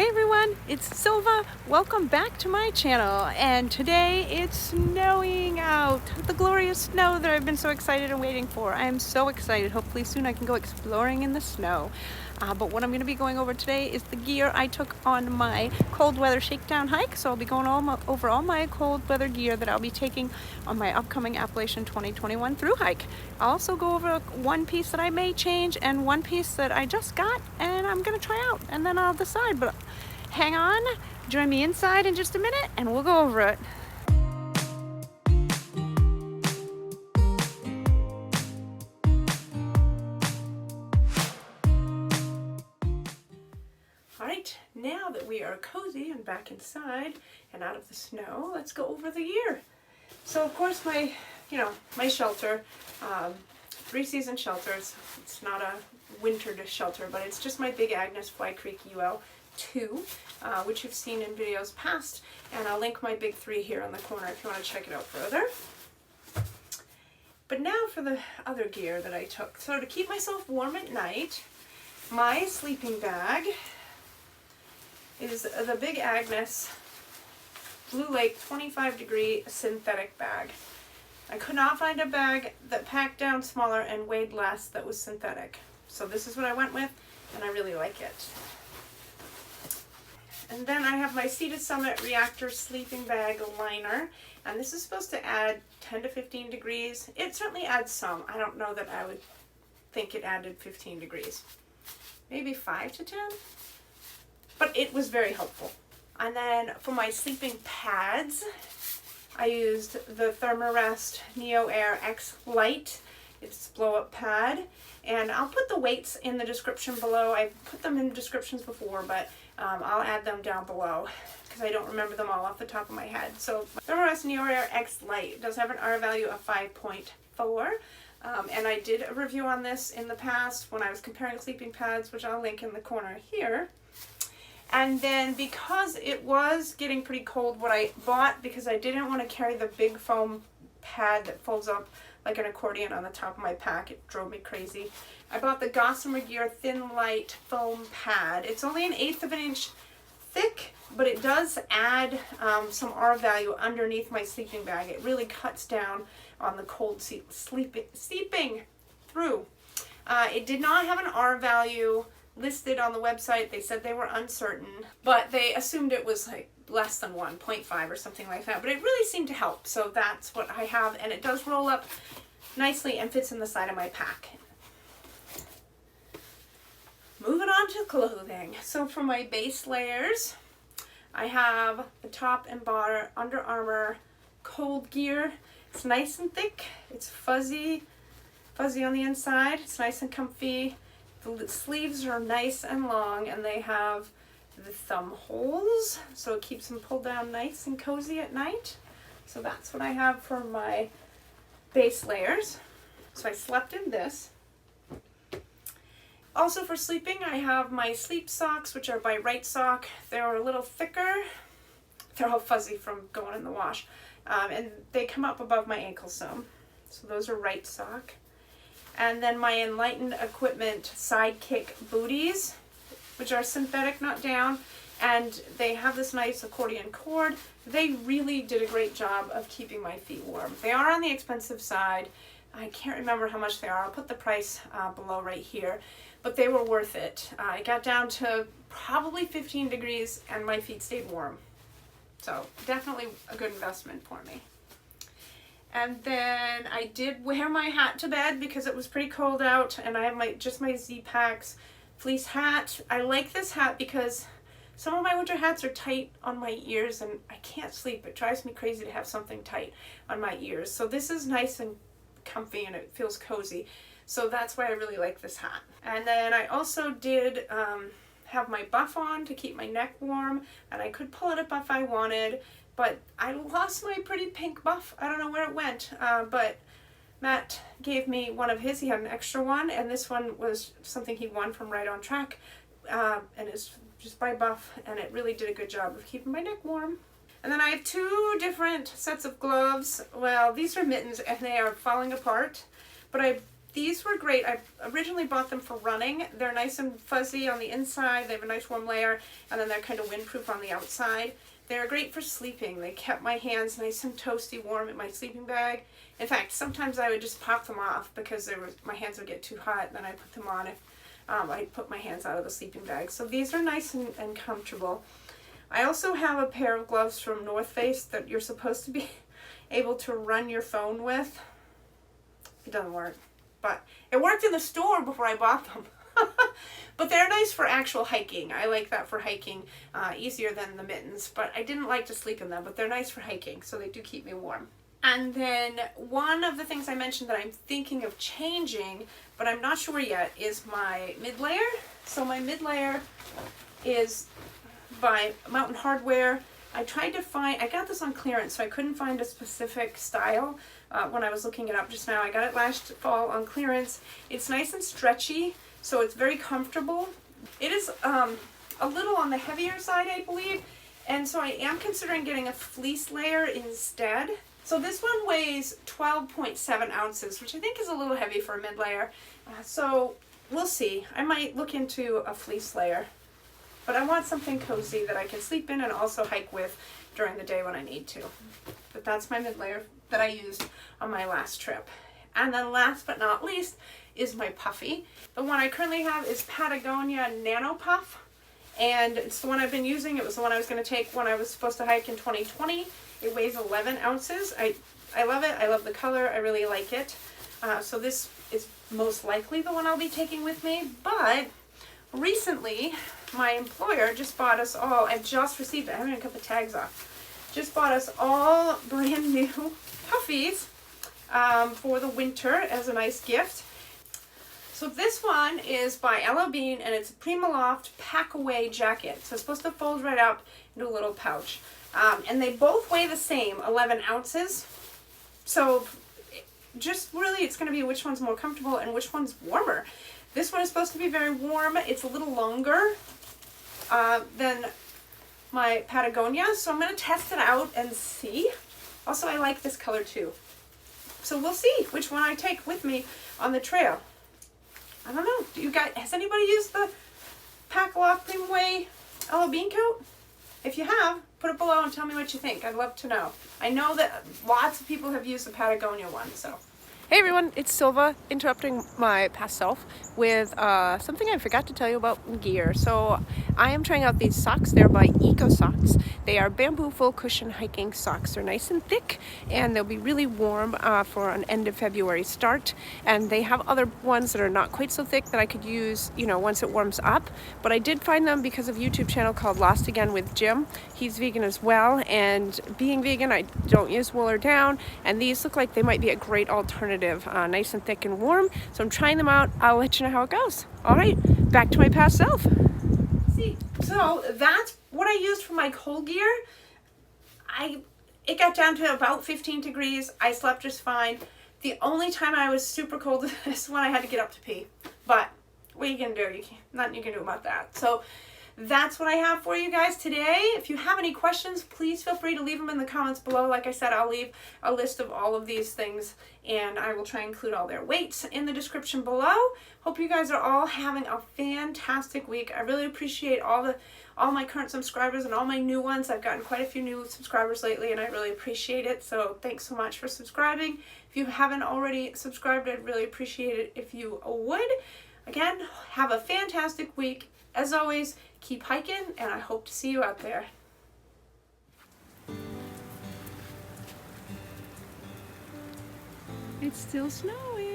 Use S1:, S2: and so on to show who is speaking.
S1: Hey everyone, it's Silva. Welcome back to my channel, and today it's snowing out. The glorious snow that I've been so excited and waiting for. I am so excited. Hopefully soon I can go exploring in the snow. But what I'm going to be going over today is the gear I took on my cold weather shakedown hike. So I'll be going over all my cold weather gear that I'll be taking on my upcoming Appalachian 2021 thru hike. I'll also go over one piece that I may change and one piece that I just got and I'm going to try out, and then I'll decide. But hang on, join me inside in just a minute and we'll go over it. Alright, now that we are cozy and back inside and out of the snow, let's go over the gear. So of course my shelter, 3-season shelter, it's not a winter shelter, but it's just my big Agnes Fly Creek UL 2, which you've seen in videos past, and I'll link my big 3 here on the corner if you want to check it out further. But now for the other gear that I took. So to keep myself warm at night, my sleeping bag is the big Agnes Blue Lake 25 degree synthetic bag. I could not find a bag that packed down smaller and weighed less that was synthetic. So this is what I went with, and I really like it. And then I have my Seated Summit Reactor sleeping bag liner, and this is supposed to add 10 to 15 degrees. It certainly adds some. I don't know that I would think it added 15 degrees. Maybe 5 to 10? But it was very helpful. And then for my sleeping pads, I used the Therma-A-Rest Neo Air X Lite. It's a blow-up pad. And I'll put the weights in the description below. I've put them in descriptions before, but I'll add them down below because I don't remember them all off the top of my head. So Therma-A-Rest Neo Air X Lite does have an R value of 5.4. And I did a review on this in the past when I was comparing sleeping pads, which I'll link in the corner here. And then because it was getting pretty cold, what I bought, because I didn't want to carry the big foam pad that folds up like an accordion on the top of my pack, it drove me crazy, I bought the Gossamer Gear Thinlight foam pad. It's only 1/8 of an inch thick, but it does add some R value underneath my sleeping bag. It really cuts down on the cold sleeping through. It did not have an R value listed on the website. They said they were uncertain, but they assumed it was like less than 1.5 or something like that, but it really seemed to help. So that's what I have, and it does roll up nicely and fits in the side of my pack. Moving on to clothing. So for my base layers, I have the top and bottom Underarmour Cold Gear. It's nice and thick, it's fuzzy on the inside, it's nice and comfy. The sleeves are nice and long, and they have the thumb holes, so it keeps them pulled down nice and cozy at night. So that's what I have for my base layers. So I slept in this. Also for sleeping, I have my sleep socks, which are by Right Sock. They're a little thicker. They're all fuzzy from going in the wash. And they come up above my ankle some. So those are Right Sock. And then my Enlightened Equipment Sidekick booties, which are synthetic, not down, and they have this nice accordion cord. They really did a great job of keeping my feet warm. They are on the expensive side. I can't remember how much they are. I'll put the price below right here, but they were worth it. I got down to probably 15 degrees and my feet stayed warm. So definitely a good investment for me. And then I did wear my hat to bed because it was pretty cold out, and I have just my Z-Packs fleece hat. I like this hat because some of my winter hats are tight on my ears and I can't sleep. It drives me crazy to have something tight on my ears. So this is nice and comfy and it feels cozy. So that's why I really like this hat. And then I also did have my buff on to keep my neck warm, and I could pull it up if I wanted. But I lost my pretty pink buff. I don't know where it went, but Matt gave me one of his. He had an extra one, and this one was something he won from Right on Track, and it's just by Buff, and it really did a good job of keeping my neck warm. And then I have 2 different sets of gloves. Well, these are mittens, and they are falling apart, but I these were great. I originally bought them for running. They're nice and fuzzy on the inside. They have a nice warm layer, and then they're kind of windproof on the outside. They're great for sleeping. They kept my hands nice and toasty warm in my sleeping bag. In fact, sometimes I would just pop them off because my hands would get too hot, and then I put them on if I put my hands out of the sleeping bag. So these are nice and comfortable. I also have a pair of gloves from North Face that you're supposed to be able to run your phone with. It doesn't work, but it worked in the store before I bought them. But they're nice for actual hiking. I like that for hiking, easier than the mittens, but I didn't like to sleep in them, but they're nice for hiking, so they do keep me warm. And then one of the things I mentioned that I'm thinking of changing, but I'm not sure yet, is my mid layer. So my mid layer is by Mountain Hardwear. I tried to find, I got this on clearance, so I couldn't find a specific style when I was looking it up just now. I got it last fall on clearance. It's nice and stretchy, so it's very comfortable. It is a little on the heavier side, I believe, and so I am considering getting a fleece layer instead. So this one weighs 12.7 ounces, which I think is a little heavy for a mid layer. So we'll see. I might look into a fleece layer. But I want something cozy that I can sleep in and also hike with during the day when I need to. But that's my mid layer that I used on my last trip. And then last but not least is my puffy. The one I currently have is Patagonia Nano Puff. And it's the one I've been using. It was the one I was going to take when I was supposed to hike in 2020. It weighs 11 ounces. I love it. I love the color. I really like it. So this is most likely the one I'll be taking with me. But recently, my employer just bought us all, I've just received it, I haven't even cut the tags off, just bought us all brand new puffies for the winter as a nice gift. So this one is by Ella Bean, and it's a Primaloft pack-away jacket. So it's supposed to fold right up into a little pouch. And they both weigh the same, 11 ounces. So just really, it's going to be which one's more comfortable and which one's warmer. This one is supposed to be very warm. It's a little longer than my Patagonia, so I'm going to test it out and see. Also, I like this color too. So we'll see which one I take with me on the trail. I don't know. Do you guys, has anybody used the Packaloft Primaway Ella Bean coat? If you have, put it below and tell me what you think. I'd love to know. I know that lots of people have used the Patagonia one, so.
S2: Hey everyone, it's Silva interrupting my past self with something I forgot to tell you about gear. So I am trying out these socks. They're by Eco Socks. They are bamboo full cushion hiking socks. They're nice and thick and they'll be really warm for an end of February start. And they have other ones that are not quite so thick that I could use, you know, once it warms up. But I did find them because of a YouTube channel called Lost Again with Jim. He's vegan as well, and being vegan, I don't use wool or down, and these look like they might be a great alternative. Nice and thick and warm. So I'm trying them out. I'll let you know how it goes. All right, back to my past self.
S1: See, so that's what I used for my cold gear. It got down to about 15 degrees. I slept just fine. The only time I was super cold is when I had to get up to pee. But what are you gonna do? Nothing you can do about that. So that's what I have for you guys today. If you have any questions, please feel free to leave them in the comments below. Like I said, I'll leave a list of all of these things, and I will try and include all their weights in the description below. Hope you guys are all having a fantastic week. I really appreciate all my current subscribers and all my new ones. I've gotten quite a few new subscribers lately, and I really appreciate it. So thanks so much for subscribing. If you haven't already subscribed, I'd really appreciate it if you would. Again, have a fantastic week. As always, keep hiking, and I hope to see you out there.
S2: It's still snowing.